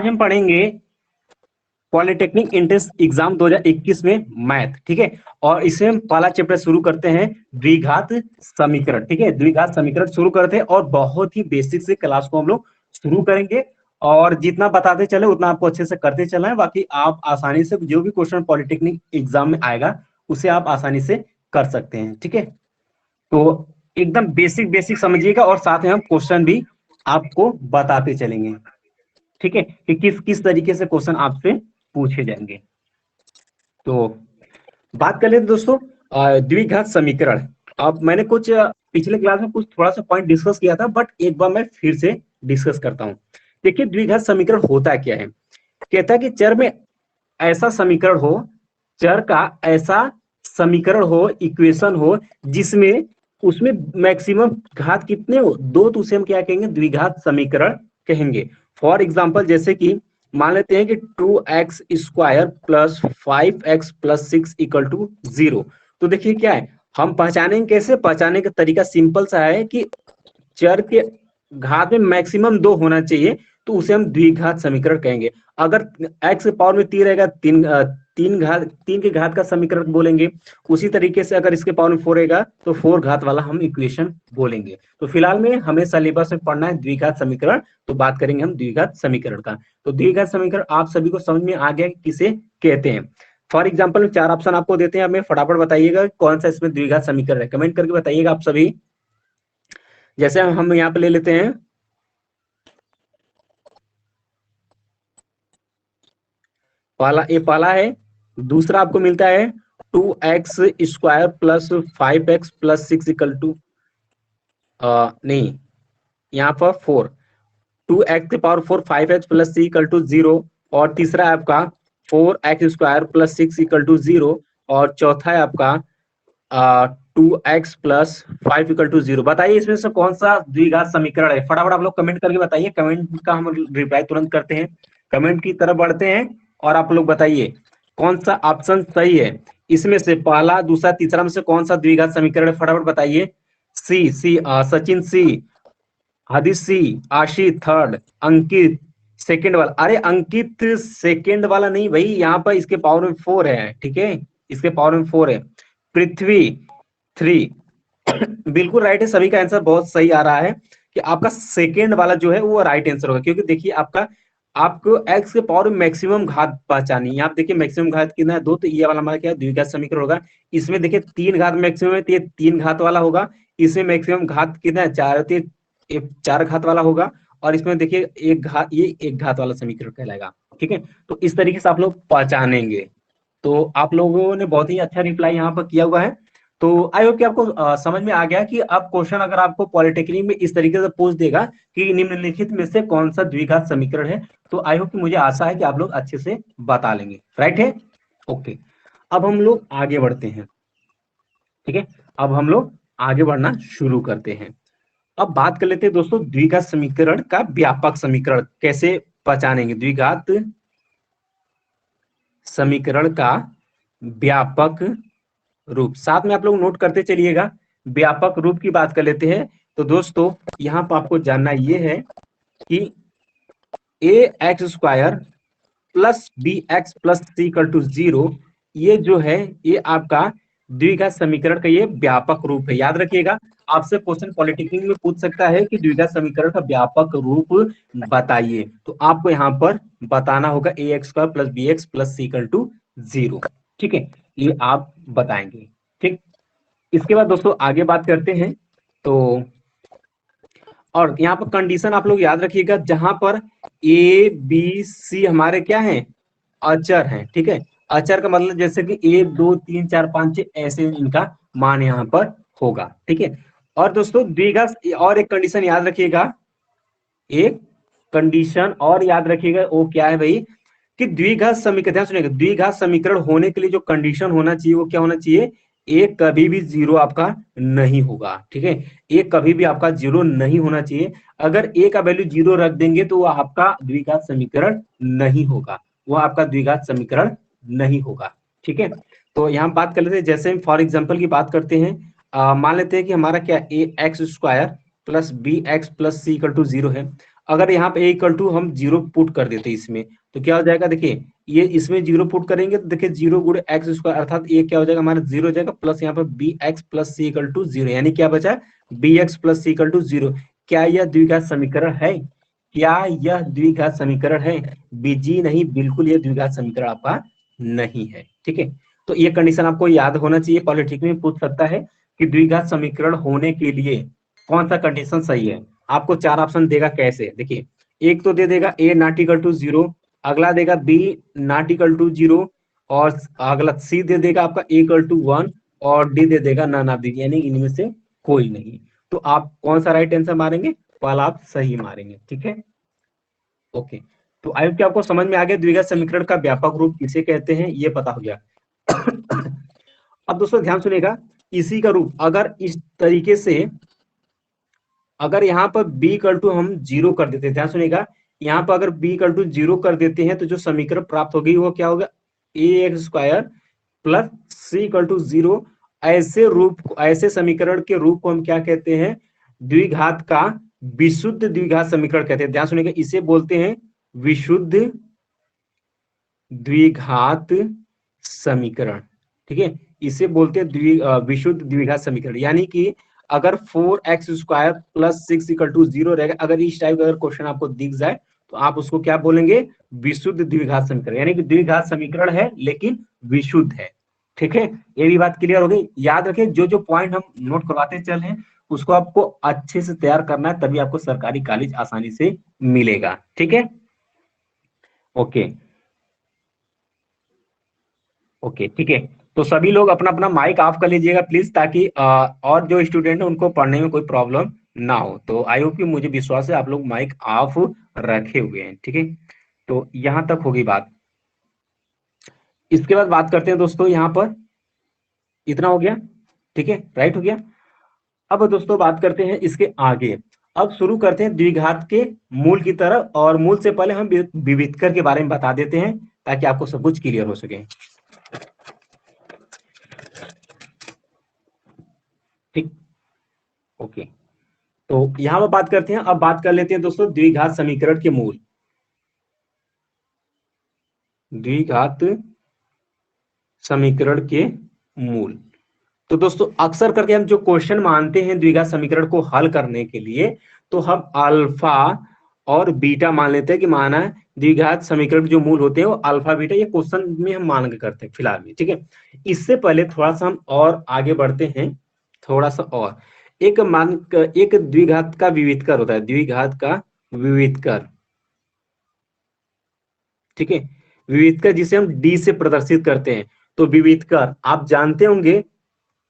हम पढ़ेंगे polytechnic entrance exam 2021 में मैथ, ठीक है। और इसमें हम पहला चैप्टर शुरू करते हैं द्विघात समीकरण, ठीक है। द्विघात समीकरण शुरू करते हैं और बहुत ही बेसिक से क्लास को हम लोग शुरू करेंगे और जितना बताते चले उतना आपको अच्छे से करते चलना है। बाकी आप आसानी से जो भी क्वेश्चन पॉलिटेक्निक एग्जाम में आएगा उसे आप आसानी से कर सकते हैं, ठीक है। तो एकदम बेसिक बेसिक समझिएगा और साथ में हम क्वेश्चन भी आपको बताते चलेंगे, ठीक है, कि किस किस तरीके से क्वेश्चन आपसे पूछे जाएंगे। तो बात कर लेते दोस्तों द्विघात समीकरण। अब मैंने कुछ पिछले क्लास में कुछ थोड़ा सा पॉइंट डिस्कस किया था, बट एक बार मैं फिर से डिस्कस करता हूं। देखिए द्विघात समीकरण होता क्या है। कहता है कि चर में ऐसा समीकरण हो, चर का ऐसा समीकरण हो, इक्वेशन हो जिसमें उसमें मैक्सिमम घात कितने हो, दो, तो उसे हम क्या कहेंगे, द्विघात समीकरण कहेंगे। फॉर एग्जाम्पल जैसे कि मान लेते हैं कि 2x square plus 5x plus 6 equal to 0। तो देखिए क्या है, हम पहचानेंगे कैसे, पहचाने का तरीका सिंपल सा है कि चर के घात में मैक्सिमम दो होना चाहिए, तो उसे हम द्विघात समीकरण कहेंगे। अगर x के पावर में 3 रहेगा, तीन के घात का समीकरण बोलेंगे। उसी तरीके से अगर इसके पावर में 4 रहेगा तो 4 घात वाला हम इक्वेशन बोलेंगे। तो फिलहाल में हमें सिलेबस में पढ़ना है द्विघात समीकरण, तो बात करेंगे हम द्विघात समीकरण का। तो द्विघात समीकरण आप सभी को समझ में आ गया किसे कहते हैं। फॉर एग्जाम्पल 4 ऑप्शन आपको देते हैं, हमें फटाफट बताइएगा कौन सा इसमें द्विघात समीकरण है, कमेंट करके बताइएगा आप सभी। जैसे हम यहाँ पे ले लेते हैं पहला है, दूसरा आपको मिलता है 2x square plus 5x plus 6 equal to, नहीं, यहाँ पर 4, 2x के power 4 5x plus 6 equal to 0। और तीसरा है आपका 4x square plus 6 equal to 0। और चौथा है आपका 2x प्लस 5 इक्वल टू 0। बताइए इसमें से कौन सा द्विघात समीकरण है, फटाफट आप लोग कमेंट करके बताइए। कमेंट का हम रिप्लाई तुरंत करते हैं, कमेंट की तरफ बढ़ते हैं और आप लोग बताइए कौन सा ऑप्शन सही है। इसमें से पहला, दूसरा, तीसरा में से कौन सा द्विघात समीकरण है, फटाफट बताइए। सी सचिन सी, हदीस सी, आशी थर्ड, अंकित सेकंड वाला। अरे अंकित सेकंड वाला नहीं भाई, यहाँ पर इसके पावर में 4 है, ठीक है, इसके पावर में 4 है। पृथ्वी 3, बिल्कुल राइट है, सभी का आंसर बहुत सही आ रहा है कि आपका सेकंड वाला जो है वो राइट आंसर होगा। क्योंकि देखिए आपको x के पावर में मैक्सिमम घात पहचानी है। आप देखिए मैक्सिमम घात कितना है, 2, तो ये वाला हमारा क्या द्विघात समीकरण होगा। इसमें देखिए 3 घात मैक्सिमम है, तो ये 3 घात वाला होगा। इसमें मैक्सिमम घात कितना है, 4 है, तो ये 4 घात वाला होगा। और इसमें देखिए एक घात, ये एक घात वाला समीकरण कहलाएगा, ठीक है। तो इस तरीके से आप लोग पहचानेंगे। तो आप लोगों ने बहुत ही अच्छा रिप्लाई यहाँ पर किया हुआ है। तो आई होप कि आपको समझ में आ गया कि अब क्वेश्चन अगर आपको पॉलिटेक्निक में इस तरीके से पूछ देगा कि निम्नलिखित में से कौन सा द्विघात समीकरण है, तो आई होप कि मुझे आशा है कि आप लोग अच्छे से बता लेंगे, राइट है, ओके। अब हम लोग आगे बढ़ते हैं, ठीक है, अब हम लोग आगे बढ़ना शुरू करते हैं। अब बात कर लेते हैं दोस्तों द्विघात समीकरण का व्यापक समीकरण कैसे पहचानेंगे। द्विघात समीकरण का व्यापक रूप, साथ में आप लोग नोट करते चलिएगा। व्यापक रूप की बात कर लेते हैं। तो दोस्तों यहां पर आपको जानना यह है कि a x square plus b x plus C equal to 0, ये जो है ये आपका द्विघात समीकरण का ये व्यापक रूप है। याद रखिएगा, आपसे क्वेश्चन पॉलिटेक्निक में पूछ सकता है कि द्विघात समीकरण का व्यापक रूप बताइए, तो आपको यहाँ पर बताना होगा a x square plus b x plus C equal to 0, ठीक है, ये आप बताएंगे, ठीक। इसके बाद दोस्तों आगे बात करते हैं। तो और यहाँ पर कंडीशन आप लोग याद रखिएगा, जहां पर ए बी सी हमारे क्या हैं, अचर हैं, ठीक है। अचर का मतलब जैसे कि 1 2 3 4 5 6 ऐसे इनका मान यहाँ पर होगा, ठीक है। और दोस्तों द्विघात और एक कंडीशन याद रखिएगा, एक कंडीशन और याद रखिएगा, वो क्या है भाई, कि द्विघात समीकरण, ध्यान सुनिएगा, द्विघात समीकरण होने के लिए जो कंडीशन होना चाहिए वो क्या होना चाहिए, एक कभी भी जीरो आपका नहीं होगा, ठीक है। एक कभी भी आपका जीरो नहीं होना चाहिए। अगर ए का वैल्यू जीरो रख देंगे तो वो आपका द्विघात समीकरण नहीं होगा, वो आपका द्विघात समीकरण नहीं होगा, ठीक है। तो यहाँ बात कर लेते हैं, जैसे हम फॉर एग्जाम्पल की बात करते हैं, मान लेते हैं कि हमारा क्या a x square plus b x plus C equal to 0 है। अगर यहाँ पे इक्वल टू हम 0 पुट कर देते इसमें, तो क्या हो जाएगा, देखिए ये इसमें 0 पुट करेंगे तो देखिए 0 गुणे एक्स स्क्वायर, अर्थात ये क्या हो जाएगा हमारा 0 हो जाएगा, प्लस यहाँ पर B x plus C equal to 0, यानी क्या बचा, B x plus C equal to 0। क्या यह द्विघात समीकरण है? क्या यह द्विघात समीकरण है? बीजी नहीं, बिल्कुल ये द्विघात समीकरण आपका नहीं है। ठीक है, तो ये कंडीशन आपको याद होना चाहिए, पॉलिटिक में पूछ सकता है कि द्विघात समीकरण होने के लिए कौन सा कंडीशन सही है। आपको 4 ऑप्शन देगा, कैसे, देखिए एक तो दे देगा ए नॉट इक्वल टू 0, अगला देगा बी नॉट इक्वल टू 0, और अगला सी दे देगा आपका इक्वल टू 1, और डी दे देगा नन ऑफ दी, यानी इनमें से कोई नहीं। तो आप कौन सा राइट आंसर मारेंगे? वाला आप सही मारेंगे। ठीक है, ओके। तो आई होप कि आपको समझ में आ गया द्विघात समीकरण का व्यापक रूप किसे कहते हैं, ये पता हो गया। अब दोस्तों ध्यान सुनिएगा, इसी का रूप अगर इस तरीके से, अगर यहाँ पर b इक्वल टू हम 0 कर देते हैं, ध्यान सुनिएगा, यहाँ पर अगर b इक्वल टू 0 कर देते हैं तो जो समीकरण प्राप्त होगी वो क्या होगा, a x square plus C equal to 0। ऐसे रूप, ऐसे समीकरण के रूप को हम क्या कहते हैं, द्विघात का विशुद्ध द्विघात समीकरण कहते हैं। ध्यान सुनिएगा, इसे बोलते हैं विशुद्ध द्विघात समीकरण। ठीक है, इसे बोलते हैं विशुद्ध द्विघात समीकरण, यानी कि अगर 4x square plus 6 equal to 0 रहेगा, अगर इस टाइप का अगर क्वेश्चन आपको दिख जाए तो आप उसको क्या बोलेंगे, विशुद्ध द्विघात समीकरण, यानी कि द्विघात समीकरण है लेकिन विशुद्ध है। ठीक है, ये भी बात क्लियर हो गई। याद रखें, जो जो पॉइंट हम नोट करवाते चल रहे हैं उसको आपको अच्छे से तैयार करना है, तभी आपको सरकारी कॉलेज आसानी से मिलेगा। ठीक है, ओके ओके, ठीक है। तो सभी लोग अपना अपना माइक ऑफ कर लीजिएगा प्लीज, ताकि और जो स्टूडेंट है उनको पढ़ने में कोई प्रॉब्लम ना हो। तो आई होप कि मुझे विश्वास है आप लोग माइक ऑफ रखे हुए हैं। ठीक है, तो यहां तक होगी बात। इसके बाद बात करते हैं दोस्तों, यहाँ पर इतना हो गया। ठीक है, राइट हो गया। अब दोस्तों बात करते हैं इसके आगे। अब शुरू करते हैं द्विघात के मूल की तरफ, और मूल से पहले हम विविधकर के बारे में बता देते हैं ताकि आपको सब कुछ क्लियर हो सके। ठीक, ओके। तो यहां पर बात करते हैं, अब बात कर लेते हैं दोस्तों द्विघात समीकरण के मूल। द्विघात समीकरण के मूल, तो दोस्तों अक्सर करके हम जो क्वेश्चन मानते हैं द्विघात समीकरण को हल करने के लिए, तो हम अल्फा और बीटा मान लेते हैं कि माना है द्विघात समीकरण के जो मूल होते हैं वो अल्फा बीटा, ये क्वेश्चन में हम मान के करते हैं फिलहाल में। ठीक है, इससे पहले थोड़ा सा हम और आगे बढ़ते हैं, थोड़ा सा और एक द्विघात का विविधकर होता है, द्विघात का विविधकर। ठीक है, विविधकर जिसे हम डी से प्रदर्शित करते हैं, तो विविधकर आप जानते होंगे।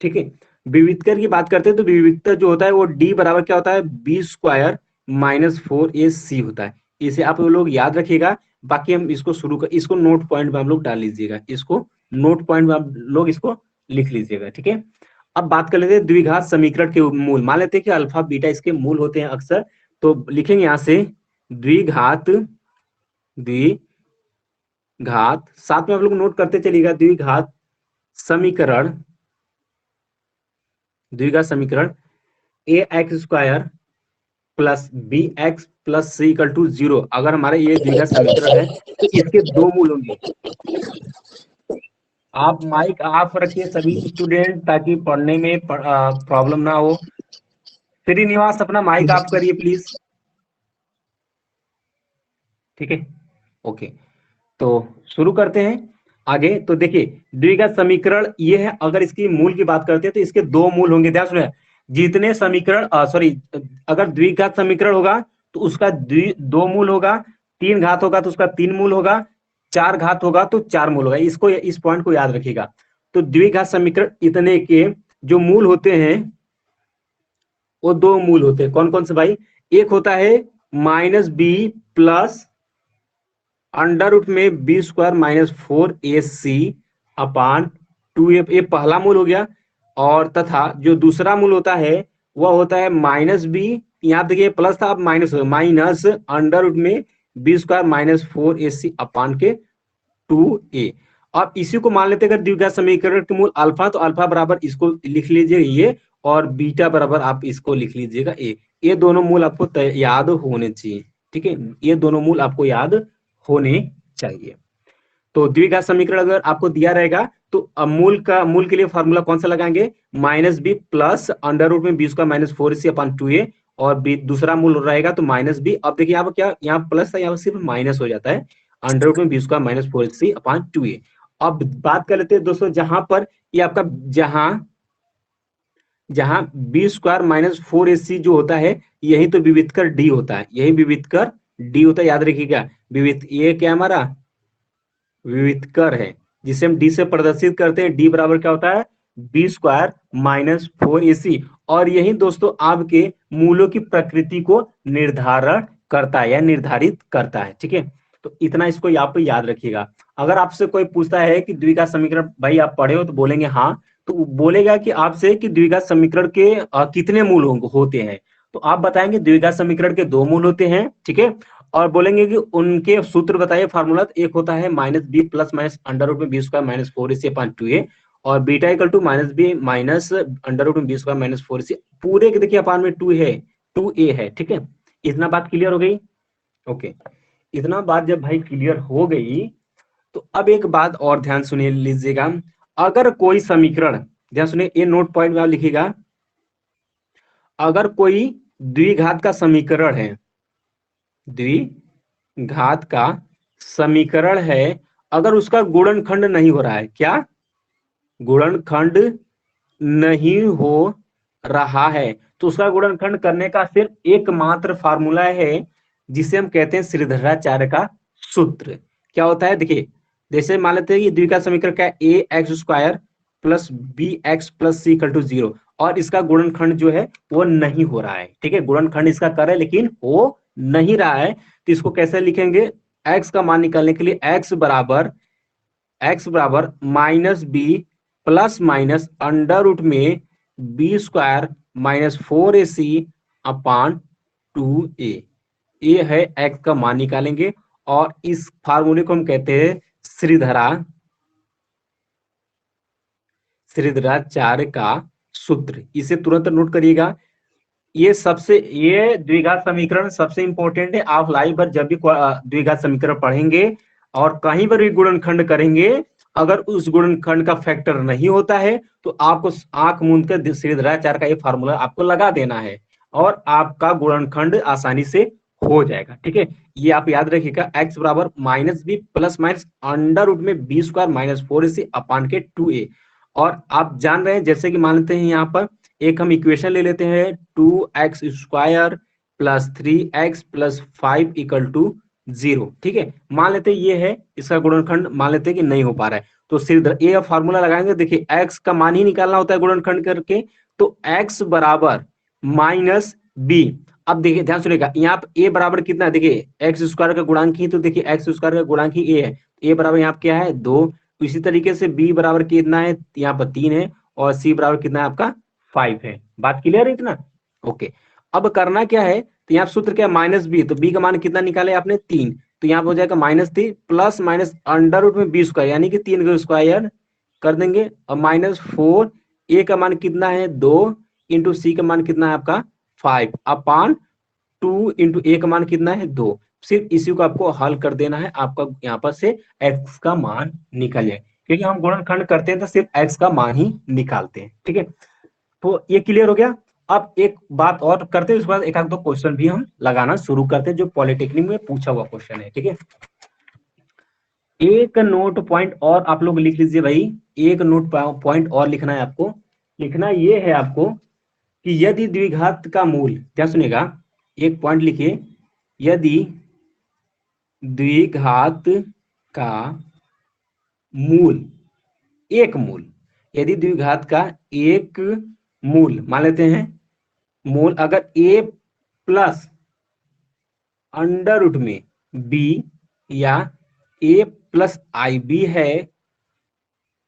ठीक है, विविधकर की बात करते हैं तो विविधकर जो होता है वो डी बराबर क्या होता है, बी स्क्वायर माइनस 4ac होता है। इसे आप लोग याद रखिएगा। बाकी हम इसको शुरू कर, इसको नोट पॉइंट में हम लोग डाल लीजिएगा, इसको नोट पॉइंट में आप लोग इसको लिख लीजिएगा। ठीक है, अब बात कर लेते हैं द्विघात समीकरण के मूल। मान लेते हैं कि अल्फा बीटा इसके मूल होते हैं अक्सर, तो लिखेंगे यहां से द्विघात, द्विघात, साथ में आप लोग नोट करते चलिएगा, द्विघात समीकरण, द्विघात समीकरण a x square plus b x plus C equal to 0। अगर हमारा ये द्विघात समीकरण है तो इसके दो मूल होंगे। आप माइक ऑफ रखिए सभी स्टूडेंट, ताकि पढ़ने में प्रॉब्लम ना हो। श्रीनिवास अपना माइक ऑफ करिए प्लीज। ठीक है, ओके। तो शुरू करते हैं आगे। तो देखिए द्विघात समीकरण ये है, अगर इसकी मूल की बात करते हैं तो इसके दो मूल होंगे। ध्यान सुनिए, जितने समीकरण सॉरी, अगर द्विघात समीकरण होगा तो उसका दो मूल होगा, तीन घात होगा तो उसका तीन मूल होगा, चार घात होगा तो चार मूल होगा। इसको, इस पॉइंट को याद रखिएगा। तो द्विघात समीकरण इतने के जो मूल होते हैं वो दो मूल होते हैं। कौन कौन से भाई? एक होता है minus B plus under root में B square minus 4ac upon 2a, ये पहला मूल हो गया। और तथा जो दूसरा मूल होता है वह होता है माइनस बी, यहाँ देखिए प्लस था अब माइनस हो, माइनस अंडर रूट में B square minus 4ac upon के 2a। अब इसी को मान लेते हैं अगर द्विघात समीकरण के मूल अल्फा, तो अल्फा बराबर इसको लिख लीजिए ये, और बीटा बराबर आप इसको लिख लीजिएगा ए। ये दोनों मूल आपको याद होने चाहिए। ठीक है, ये दोनों मूल आपको याद होने चाहिए। तो द्विघात समीकरण अगर आपको दिया रहेगा तो मूल के लिए फॉर्मूला कौन सा लगाएंगे, minus B plus under root में B square minus 4ac upon 2a, और बी दूसरा मूल रहेगा तो माइनस बी। अब देखिए यहाँ पर क्या, यहाँ प्लस था, यहाँ पर सिर्फ माइनस हो जाता है, अंडर रूट में B square minus 4ac upon 2a। अब बात कर लेते हैं दोस्तों, जहां पर ये आपका जहां जहां बी स्क्वायर माइनस 4ac जो होता है, यही तो विविधकर डी होता है, यही विविधकर डी होता है, याद रखिएगा। विविध ये क्या हमारा विविधकर है, जिसे हम डी से प्रदर्शित करते हैं। डी बराबर क्या होता है, बी स्क्वायर माइनस 4ac। और यही दोस्तों आपके मूलों की प्रकृति को निर्धारण करता है या निर्धारित करता है। ठीक है, तो इतना इसको यहाँ पे याद रखिएगा। अगर आपसे कोई पूछता है कि द्विघात समीकरण भाई आप पढ़े हो, तो बोलेंगे हाँ, तो बोलेगा कि आपसे कि द्विघात समीकरण के कितने मूल होते हैं, तो आप बताएंगे द्विघात समीकरण के 2 मूल होते हैं। ठीक है, और बोलेंगे कि उनके सूत्र बताइए, फार्मूला। एक होता है minus B plus minus under root में B square minus 4ac upon 2a, और beta equal to minus b minus under root में बी स्क्वायर माइनस 4ac, पूरे के देखिए अपॉन में 2a है। ठीक है, इतना बात क्लियर हो गई। ओके, इतना बात जब भाई क्लियर हो गई, तो अब एक बात और ध्यान सुनिए लीजिएगा। अगर कोई समीकरण, ध्यान सुनिए, ये नोट पॉइंट में आप लिखिएगा, अगर कोई द्विघात का समीकरण है, द्विघात का समीकरण है, अगर उसका गुणनखंड नहीं हो रहा है, क्या गुणनखंड नहीं हो रहा है, तो उसका गुणनखंड करने का सिर्फ एकमात्र फार्मूला है, जिसे हम कहते हैं श्रीधराचार्य का सूत्र। क्या होता है, देखिए, जैसे मान लेते हैं कि द्विघात समीकरण का a x square plus b x plus C equal to 0, और इसका गुणनखंड जो है वो नहीं हो रहा है। ठीक है, गुणनखंड इसका कर है लेकिन हो नहीं रहा है, तो इसको कैसे लिखेंगे, x का मान निकालने के लिए x बराबर minus B plus minus under root में B square minus 4ac upon 2a, ये है x का मान निकालेंगे। और इस फार्मूले को हम कहते हैं श्रीधराचार्य का सूत्र। इसे तुरंत नोट करिएगा। ये द्विघात समीकरण सबसे इंपॉर्टेंट है। आप लाइव पर जब भी द्विघात समीकरण पढ़ेंगे और कहीं पर भी गुणनखंड करेंगे, अगर उस गुणनखंड का फैक्टर नहीं होता है, तो आपको आंख मूंद कर श्रीधराचार्य का ये फार्मूला आपको लगा देना है, और आपका गुणनखंड आसानी से हो जाएगा। ठीक है, ये आप याद रखिएगा, x बराबर minus B plus minus under root में B square minus 4ac upon के 2a। और आप जान रहे हैं, जैसे कि मान लेते हैं यहाँ पर एक हम इक्वेशन ले लेते हैं, 2x square plus 3x plus 5 equal to 0। ठीक है, मान लेते हैं ये है इसका गुणनखंड, मान लेते हैं कि नहीं हो पा रहा है, तो सिर्फ ये फॉर्मूला लगाएंगे। देखिए x का मान ही निकालना होता है गुणनखंड करके, तो x बराबर माइनस बी। अब देखिए ध्यान सुनिएगा, यहाँ पे a बराबर कितना है, देखिए एक्स स्क्वायर का गुणांक ही, तो देखिए एक्स स्क्वायर का गुणांक ही a है, a बराबर यहाँ पे क्या है 2। इसी तरीके से b बराबर कितना है, यहाँ पर 3 है, और c बराबर कितना है आपका 5 है। बात क्लियर है इतना। ओके, अब करना क्या है, तो यहाँ सूत्र क्या है माइनस बी, तो बी का मान कितना निकाले आपने 3, तो यहाँ पे हो जाएगा minus 3 plus minus under root में बी स्क्वायर, यानी कि 3 का स्क्वायर कर देंगे, और माइनस 4, ए का मान कितना है 2 इंटू सी का मान कितना है आपका 5 अपान 2 इंटू ए का मान कितना है 2। सिर्फ इसी को आपको हल कर देना है, आपका यहाँ पर से x का मान निकल जाए, क्योंकि हम गुणनखंड करते हैं तो सिर्फ x का मान ही निकालते हैं। ठीक है, तो ये क्लियर हो गया। अब एक बात और करते हैं, उसके बाद एक आध दो क्वेश्चन भी हम लगाना शुरू करते हैं, जो पॉलिटेक्निक में पूछा हुआ क्वेश्चन है। ठीक है, एक नोट पॉइंट और आप लोग लिख लीजिए भाई, एक नोट पॉइंट और लिखना है आपको। लिखना ये है आपको कि यदि द्विघात का मूल, क्या सुनेगा, एक पॉइंट लिखिए, यदि द्विघात का मूल, एक मूल, यदि द्विघात का एक मूल मान लेते हैं, मूल अगर a प्लस अंडर रूट में b या a प्लस IB है,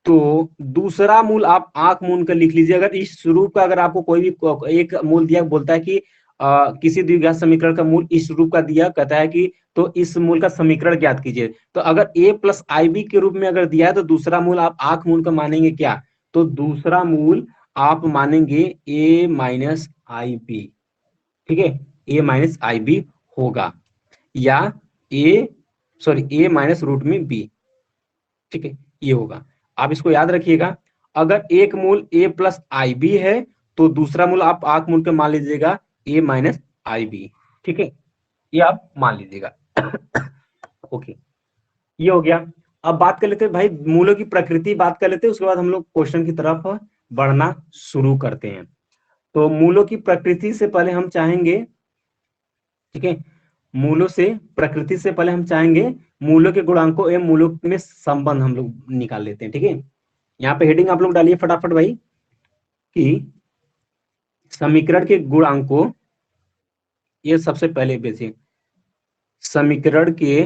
तो दूसरा मूल आप आंख मूंद कर लिख लीजिए। अगर इस रूप का, अगर आपको कोई भी एक मूल दिया, बोलता है कि किसी द्विघात समीकरण का मूल इस रूप का दिया, कहता है कि तो इस मूल का समीकरण ज्ञात कीजिए, तो अगर a प्लस IB के रूप में अगर दिया है, तो दूसरा मूल आप आंख मूंद कर मानेंगे क्या, तो दूसरा मूल आप मानेंगे a माइनस IB। ठीक है, a माइनस IB होगा। या ए माइनस रूट में बी, ठीक है, ये होगा। आप इसको याद रखिएगा। अगर एक मूल ए प्लस आई बी है तो दूसरा मूल आप आंख मूल के मान लीजिएगा ए माइनस आई बी, ठीक है, ये आप मान लीजिएगा। ओके, ये हो गया। अब बात कर लेते हैं भाई मूलों की प्रकृति, बात कर लेते हैं, उसके बाद हम लोग क्वेश्चन की तरफ बढ़ना शुरू करते हैं। तो मूलों की प्रकृति से पहले हम चाहेंगे, ठीक है, मूलों से प्रकृति से पहले हम चाहेंगे मूलों के गुणांकों एवं मूलों में संबंध हम लोग निकाल लेते हैं, ठीक है। यहाँ पे हेडिंग आप लोग डालिए फटाफट भाई कि समीकरण के गुणांकों, ये सबसे पहले बेसिक, समीकरण के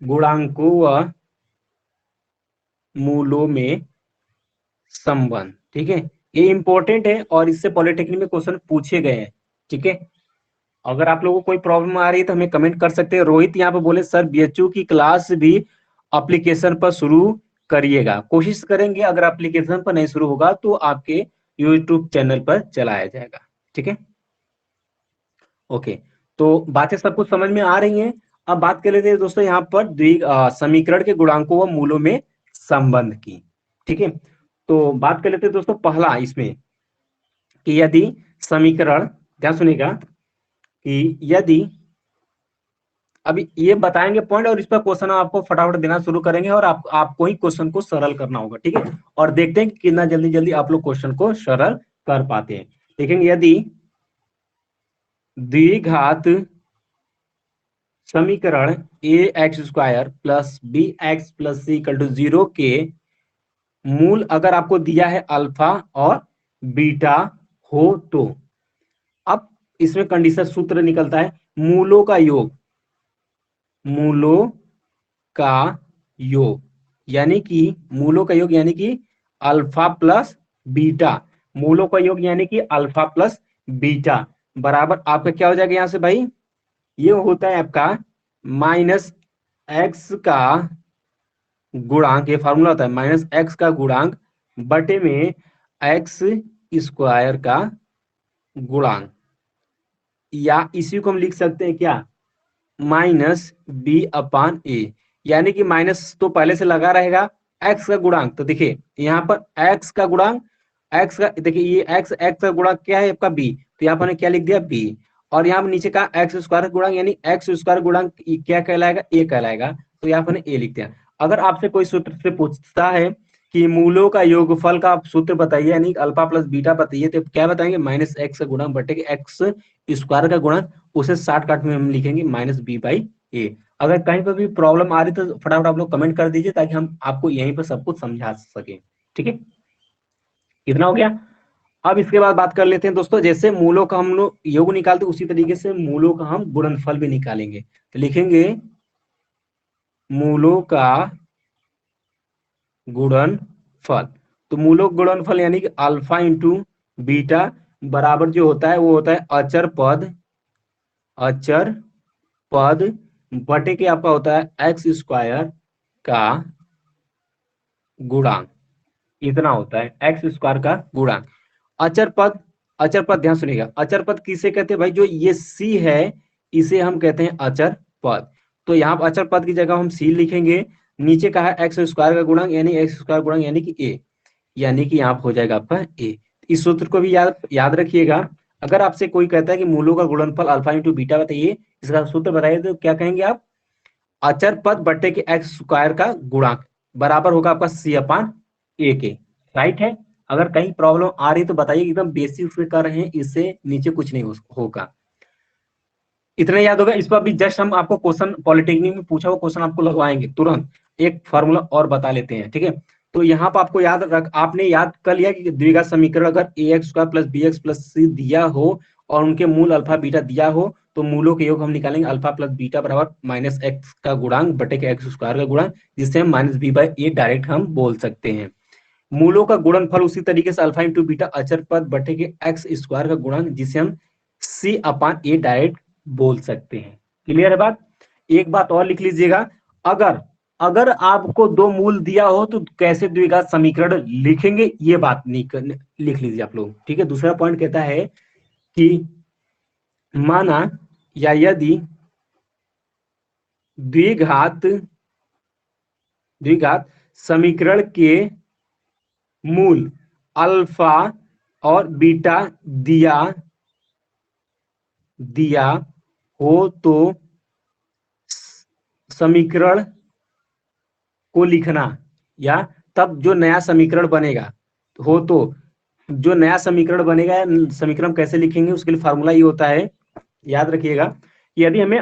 गुणांकों व मूलों में संबंध, ठीक है, ये इंपॉर्टेंट है और इससे पॉलिटेक्निक में क्वेश्चन पूछे गए हैं, ठीक है। अगर आप लोगों को कोई प्रॉब्लम आ रही है तो हमें कमेंट कर सकते हैं। रोहित यहाँ पे बोले सर बीएचयू की क्लास भी एप्लीकेशन पर शुरू करिएगा, कोशिश करेंगे, अगर एप्लीकेशन पर नहीं शुरू होगा तो आपके यूट्यूब चैनल पर चलाया जाएगा, ठीक है। ओके, तो बातें सब कुछ समझ में आ रही हैं। अब बात कर लेते हैं दोस्तों यहाँ पर समीकरण के गुणांकों व मूलों में संबंध की, ठीक है। तो बात कर लेते हैं दोस्तों पहला इसमें कि यदि समीकरण, ध्यान सुनिएगा कि यदि, अभी ये बताएंगे पॉइंट और इस पर क्वेश्चन आपको फटाफट देना शुरू करेंगे और आपको ही क्वेश्चन को सरल करना होगा, ठीक है। और देखते हैं कि कितना जल्दी जल्दी आप लोग क्वेश्चन को सरल कर पाते हैं। देखेंगे यदि द्विघात समीकरण a x square plus b x plus C equal to 0 के मूल अगर आपको दिया है अल्फा और बीटा हो तो, अब इसमें कंडीशन सूत्र निकलता है मूलों का योग, मूलों का योग यानी कि मूलों का योग यानी कि अल्फा प्लस बीटा, मूलों का योग यानी कि अल्फा प्लस बीटा बराबर आपका क्या हो जाएगा यहां से भाई, ये होता है आपका माइनस एक्स का गुणांक, ये फार्मूला होता है माइनस एक्स का गुणांक बटे में एक्स स्क्वायर का गुणांक, या इसी को हम लिख सकते हैं क्या, माइनस बी अपान ए, यानी कि माइनस तो पहले से लगा रहेगा, एक्स का गुणांक, तो देखिए यहाँ पर एक्स का गुणांक, एक्स का देखिए ये एक्स का गुणांक क्या है आपका बी, तो यहाँ पर हमने क्या लिख दिया बी, और यहाँ पर नीचे का एक्स स्क्वायर का गुणांक यानी एक्स स्क्वायर गुणांक क्या कहलाएगा, ए कहलाएगा, तो यहाँ पर ए लिखते हैं। अगर आपसे कोई सूत्र से पूछता है कि मूलों का योगफल का आप सूत्र बताइए यानी अल्फा प्लस बीटा बताइए, तो क्या बताएंगे माइनस एक्स का गुणांक बटे एक्स स्क्वायर का गुणांक, उसे शॉर्टकट में हम लिखेंगे माइनस बी बाई ए। अगर कहीं पर भी प्रॉब्लम आ रही तो फटाफट आप लोग कमेंट कर दीजिए ताकि हम आपको यहीं पर सब कुछ समझा सके, ठीक है, इतना हो गया। अब इसके बाद बात कर लेते हैं दोस्तों, जैसे मूलों का हम लोग योग निकालते उसी तरीके से मूलों का हम गुणनफल भी निकालेंगे, तो लिखेंगे मूलों का गुणनफल, तो मूलों का गुणनफल यानी कि अल्फा इंटू बीटा बराबर जो होता है वो होता है अचर पद, अचर पद बटे के आपका होता है एक्स स्क्वायर का गुणांक, इतना होता है एक्स स्क्वायर का गुणांक। अचर पद, अचर पद ध्यान सुनिएगा, अचर पद किसे कहते हैं भाई, जो ये सी है इसे हम कहते हैं अचर पद, तो यहाँ पर अचर पद की जगह हम सी लिखेंगे, नीचे का है एक्स स्क्वायर का गुणांक यानी एक्स स्क्वायर गुणांक यानी कि ए, यानी कि यहाँ हो जाएगा आपका ए। इस सूत्र को भी याद याद रखिएगा। अगर आपसे कोई कहता है कि मूलों का गुणनफल अल्फा इंटू बीटा बताइए, इसका सूत्र बताइए, तो क्या कहेंगे आप, अचर पद बटे के एक्स स्क्वायर का गुणांक बराबर होगा आपका सी अपान ए के, राइट है। अगर कहीं प्रॉब्लम आ रही तो बताइए, एकदम बेसिक से कर रहे हैं, इससे नीचे कुछ नहीं होगा, इतना याद होगा। इस पर भी जस्ट हम आपको क्वेश्चन पॉलिटेक्निक में पूछा हुआ क्वेश्चन आपको लगवाएंगे तुरंत, एक फॉर्मूला और बता लेते हैं, ठीक है। तो यहाँ पर आपको याद रख, आपने याद कर लिया कि द्विघात समीकरण अगर a x square plus b x plus c दिया हो और उनके मूल अल्फा बीटा दिया हो तो मूलों के योग हम निकालेंगे अल्फा प्लस बीटा बराबर माइनस एक्स का गुणांक बटे के एक्स स्क्वायर का गुणांक, जिससे हम minus B by A direct हम बोल सकते हैं। मूलों का गुणनफल उसी तरीके से अल्फा इंटू बीटा अचर पद बटे के एक्स स्क्वायर का गुणांक, जिसे हम सी अपान ए डायरेक्ट बोल सकते हैं। क्लियर है बात। एक बात और लिख लीजिएगा, अगर अगर आपको दो मूल दिया हो तो कैसे द्विघात समीकरण लिखेंगे, ये बात लिख लीजिए आप लोग, ठीक है। दूसरा पॉइंट कहता है कि माना या यदि द्विघात द्विघात समीकरण के मूल अल्फा और बीटा दिया दिया हो तो समीकरण को लिखना, या तब जो नया समीकरण बनेगा हो तो जो नया समीकरण बनेगा, समीकरण कैसे लिखेंगे उसके लिए फार्मूला ये होता है, याद रखिएगा। यदि हमें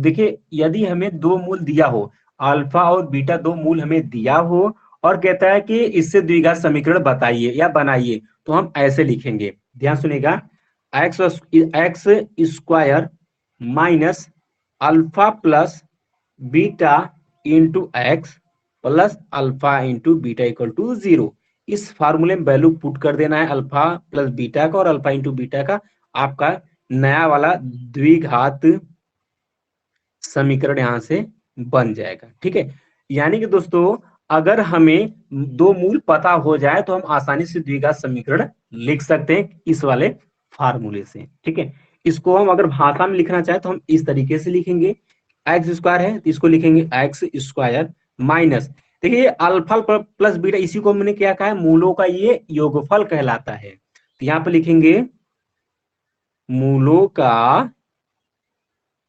देखिए, यदि हमें दो मूल दिया हो, अल्फा और बीटा दो मूल हमें दिया हो, और कहता है कि इससे द्विघात समीकरण बताइए या बनाइए, तो हम ऐसे लिखेंगे, ध्यान सुनिएगा। X X square minus alpha plus beta into X plus alpha into beta equal to 0। इस फार्मूले में वैल्यू पुट कर देना है अल्फा प्लस बीटा का और अल्फा इंटू बीटा का, आपका नया वाला द्विघात समीकरण यहां से बन जाएगा। ठीक है, यानी कि दोस्तों अगर हमें दो मूल पता हो जाए तो हम आसानी से द्विघात समीकरण लिख सकते हैं इस वाले फार्मूले से। ठीक है, इसको हम अगर भाषा में लिखना चाहे तो हम इस तरीके से लिखेंगे, एक्स स्क्वायर है तो इसको लिखेंगे एक्स स्क्वायर माइनस, देखिए अल्फा प्लस बीटा इसी को हमने क्या कहा है, मूलों का ये योगफल कहलाता है, तो यहाँ पे लिखेंगे मूलों का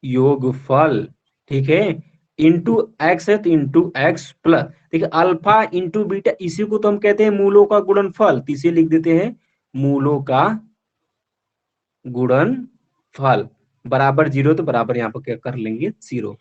योगफल। ठीक है, इंटू एक्स है तो इंटू एक्स प्लस, देखिए अल्फा इंटू बीटा इसी को तो हम कहते हैं मूलों का गुणनफल, तो इसे लिख देते हैं मूलों का गुणनफल बराबर 0, तो बराबर यहाँ पर क्या कर लेंगे 0।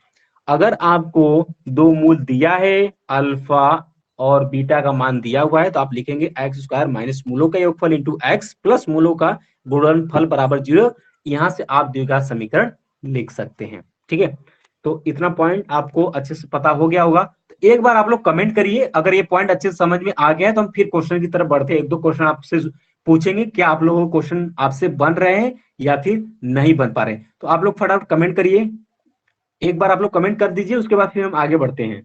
अगर आपको दो मूल दिया है, अल्फा और बीटा का मान दिया हुआ है, तो आप लिखेंगे एक्स स्क्वायर माइनस मूलों का योगफल इंटू एक्स प्लस मूलों का गुणनफल बराबर 0। यहां से आप द्विघात समीकरण लिख सकते हैं। ठीक है, तो इतना पॉइंट आपको अच्छे से पता हो गया होगा। तो एक बार आप लोग कमेंट करिए अगर ये पॉइंट अच्छे से समझ में आ गया है, तो हम फिर क्वेश्चन की तरफ बढ़ते हैं। एक दो क्वेश्चन आपसे पूछेंगे, क्या आप लोगों को क्वेश्चन आपसे बन रहे हैं या फिर नहीं बन पा रहे, तो आप लोग फटाफट कमेंट करिए। एक बार आप लोग कमेंट कर दीजिए, उसके बाद फिर हम आगे बढ़ते हैं।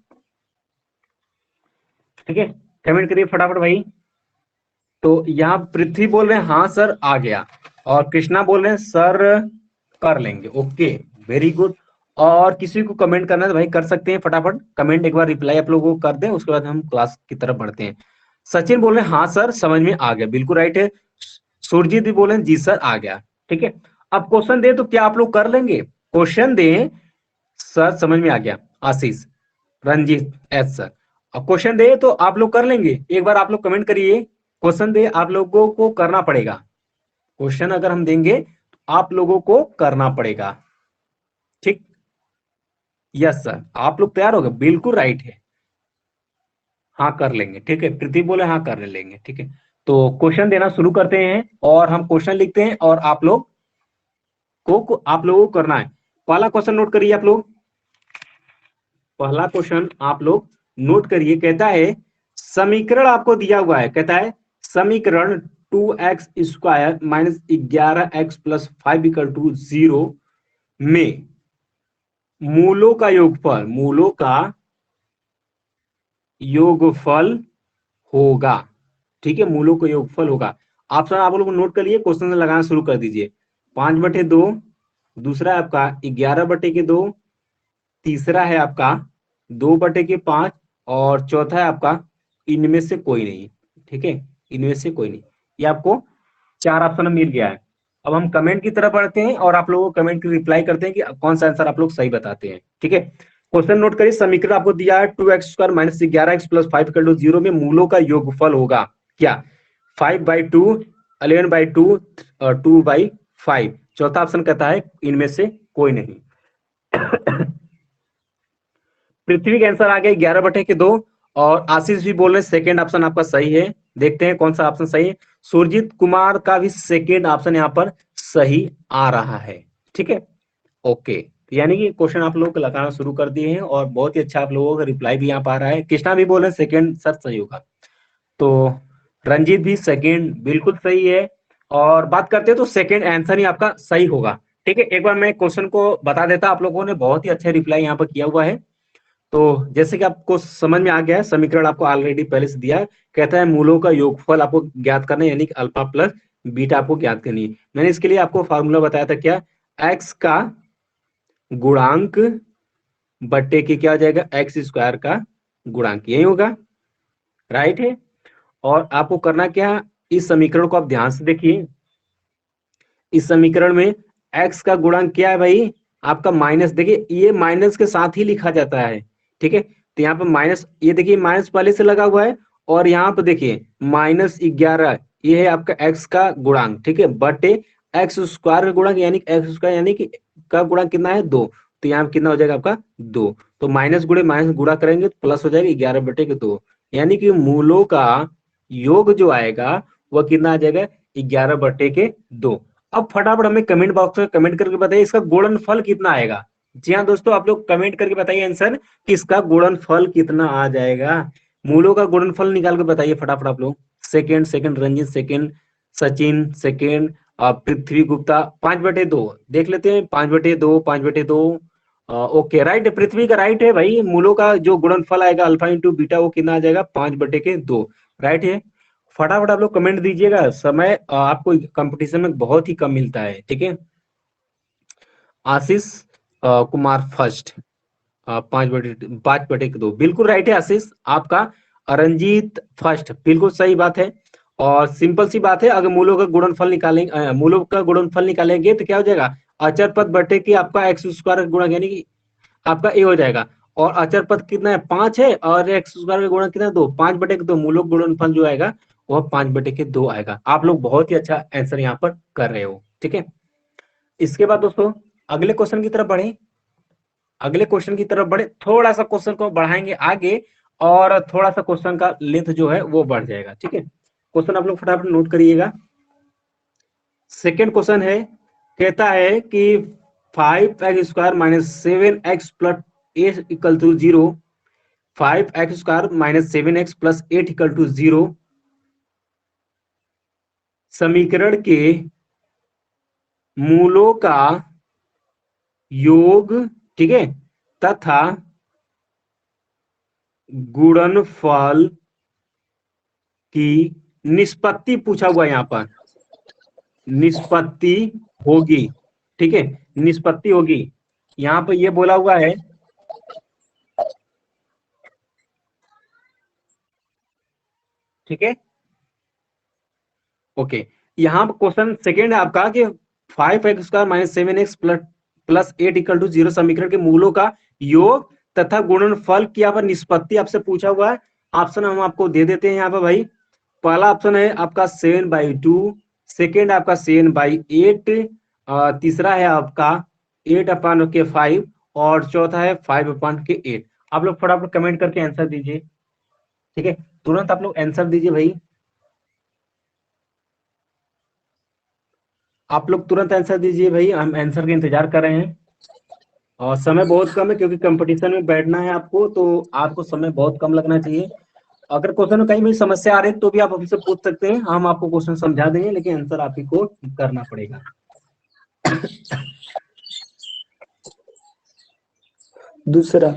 ठीक है, कमेंट करिए फटाफट भाई। तो यहाँ पृथ्वी बोल रहे हैं हाँ सर आ गया, और कृष्णा बोल रहे हैं सर कर लेंगे। Okay, very good. और किसी को कमेंट करना है तो भाई कर सकते हैं, फटाफट कमेंट एक बार रिप्लाई आप लोगों को कर दें, उसके बाद हम क्लास की तरफ बढ़ते हैं। सचिन बोल रहे हैं हाँ सर समझ में आ गया, बिल्कुल राइट है। सुरजीत भी बोले जी सर आ गया। ठीक है, अब क्वेश्चन दे तो क्या आप लोग कर लेंगे, क्वेश्चन दें सर समझ में आ गया, आशीष रंजीत एस सर। अब क्वेश्चन दे तो आप लोग कर लेंगे, एक बार आप लोग कमेंट करिए। क्वेश्चन दे आप लोगों को करना पड़ेगा, क्वेश्चन अगर हम देंगे तो आप लोगों को करना पड़ेगा। ठीक, यस सर आप लोग तैयार हो गए, बिल्कुल राइट है, हाँ कर लेंगे। ठीक है, पृथ्वी बोले हाँ कर लेंगे। ठीक है, तो क्वेश्चन देना शुरू करते हैं और हम क्वेश्चन लिखते हैं और आप लोग आप लोगों को करना है। पहला क्वेश्चन नोट करिए आप लोग, पहला क्वेश्चन आप लोग नोट करिए। कहता है समीकरण आपको दिया हुआ है, कहता है समीकरण 2x square minus 11x plus 5 equal to 0 में मूलों का योगफल होगा। ठीक है, मूलों का योगफल होगा। ऑप्शन आप लोग नोट कर लिए, क्वेश्चन लगाना शुरू कर दीजिए। 5/2, दूसरा है आपका 11/2, तीसरा है आपका 2/5, और चौथा है आपका इनमें से कोई नहीं। ठीक है, इनमें से कोई नहीं, ये आपको 4 ऑप्शन मिल गया है। अब हम कमेंट की तरफ बढ़ते हैं और आप लोगों को कमेंट की रिप्लाई करते हैं कि कौन सा आंसर आप लोग सही बताते हैं। ठीक है, क्वेश्चन नोट करिए, समीकरण आपको दिया है 2x square minus 11x plus 5 equal to 0 में मूलों का योगफल होगा क्या, 5/2, 11/2, 2/5। चौथा ऑप्शन कहता है इनमें से कोई नहीं। पृथ्वी का आंसर आ गया 11/2, और आशीष भी बोल रहे हैं सेकेंड ऑप्शन आपका सही है। देखते हैं कौन सा ऑप्शन सही है। सुरजीत कुमार का भी सेकेंड ऑप्शन यहाँ पर सही आ रहा है। ठीक है, ओके, यानी कि क्वेश्चन आप लोगों को लगाना शुरू कर दिए हैं और बहुत ही अच्छा आप लोगों का रिप्लाई भी यहाँ पर आ रहा है। कृष्णा भी बोल रहे हैं सेकेंड सर सही होगा, तो रंजीत भी सेकेंड बिल्कुल सही है। और बात करते हैं तो सेकेंड आंसर ही आपका सही होगा। ठीक है, एक बार मैं क्वेश्चन को बता देता, आप लोगों ने बहुत ही अच्छा रिप्लाई यहाँ पर किया हुआ है। तो जैसे कि आपको समझ में आ गया है, समीकरण आपको ऑलरेडी पहले से दिया है, कहता है मूलों का योगफल आपको ज्ञात करना है, यानी कि अल्फा प्लस बीटा आपको ज्ञात करनी है। मैंने इसके लिए आपको फार्मूला बताया था क्या, एक्स का गुणांक बट्टे के क्या हो जाएगा, एक्स स्क्वायर का गुणांक, यही होगा, राइट है। और आपको करना क्या, इस समीकरण को आप ध्यान से देखिए। इस समीकरण में x का गुणांक क्या है भाई, आपका माइनस, देखिए ये माइनस के साथ ही लिखा जाता है, ठीक है। तो यहाँ पे माइनस, ये देखिए माइनस पहले से लगा हुआ है, और यहाँ पे देखिए -11, ये है आपका x का गुणांक, ठीक है, बटे एक्स स्क्वायर का गुणांक, यानी एक्स स्क्वायर यानी कि का गुणांक कितना है, 2। तो यहाँ पे कितना हो जाएगा आपका 2। तो माइनस गुणे माइनस गुणा करेंगे तो प्लस हो जाएगा 11/2, यानी कि मूलों का योग जो आएगा वह कितना आ जाएगा, 11/2। अब फटाफट हमें कमेंट बॉक्स में कमेंट करके बताइए इसका गुणनफल कितना आएगा। जी हाँ दोस्तों, आप लोग कमेंट करके बताइए आंसर कि इसका गुणनफल कितना आ जाएगा। मूलों का गुणनफल निकाल के बताइए फटाफट आप लोग। Second second Ranjit second, Sachin second, Prithvi Gupta 5/2 देख लेते हैं, 5/2, 5/2। ओके राइट है, पृथ्वी का राइट है भाई, मूलों का जो गुणनफल आएगा अल्फा इंटू बीटा वो कितना आ जाएगा, 5/2, राइट है। फटाफट आप लोग कमेंट दीजिएगा, समय आपको कंपटीशन में बहुत ही कम मिलता है, ठीक है। आशीष कुमार फर्स्ट, 5/2, बिल्कुल राइट है आशीष आपका। रंजीत फर्स्ट, बिल्कुल सही बात है। और सिंपल सी बात है, अगर मूलों का गुणनफल निकालेंगे, मूलों का गुणनफल निकालेंगे तो क्या हो जाएगा, अचर पद बटे की आपका एक्स स्क्वायर गुणा, यानी कि आपका ए हो जाएगा। और अचर पद कितना है, 5 है, और एक्स स्क्वायर का गुणा कितना, 2, 5/2, मूलों का गुणनफल जो आएगा वह 5/2 आएगा। आप लोग बहुत ही अच्छा आंसर यहाँ पर कर रहे हो, ठीक है। इसके बाद दोस्तों अगले क्वेश्चन की तरफ बढ़े, अगले क्वेश्चन की तरफ बढ़े, थोड़ा सा क्वेश्चन को बढ़ाएंगे आगे, और थोड़ा सा क्वेश्चन का लेंथ जो है वो बढ़ जाएगा, ठीक है। क्वेश्चन आप लोग फटाफट नोट करिएगा। सेकेंड क्वेश्चन है, कहता है कि 5x² minus 7x plus 8 equal to 0, 5x² minus 7x plus 8 equal to 0 समीकरण के मूलों का योग, ठीक है, तथा गुणनफल की निष्पत्ति पूछा हुआ है, यहाँ पर निष्पत्ति होगी, ठीक है, निष्पत्ति होगी, यहाँ पर ये बोला हुआ है, ठीक है। ओके, यहाँ पर क्वेश्चन सेकेंड है आपका कि 5x² minus 7x plus 8 equal to 0 समीकरण के मूलों का योग तथा गुणनफल की यहाँ पर निष्पत्ति आपसे पूछा हुआ है। ऑप्शन हम आपको दे देते हैं यहाँ पर भाई। पहला ऑप्शन है आपका 7/2, सेकेंड आपका 7/8, तीसरा है आपका 8/5, और चौथा है 5/8। आप लोग फटाफट कमेंट करके आंसर दीजिए, ठीक है, तुरंत आप लोग आंसर दीजिए भाई, आप लोग तुरंत आंसर दीजिए भाई, हम आंसर का इंतजार कर रहे हैं। और समय बहुत कम है क्योंकि कंपटीशन में बैठना है आपको, तो आपको समय बहुत कम लगना चाहिए। अगर क्वेश्चन में कहीं भी समस्या आ रही है तो भी आप हमसे पूछ सकते हैं, हम आपको क्वेश्चन समझा देंगे, लेकिन आंसर आप ही को करना पड़ेगा। दूसरा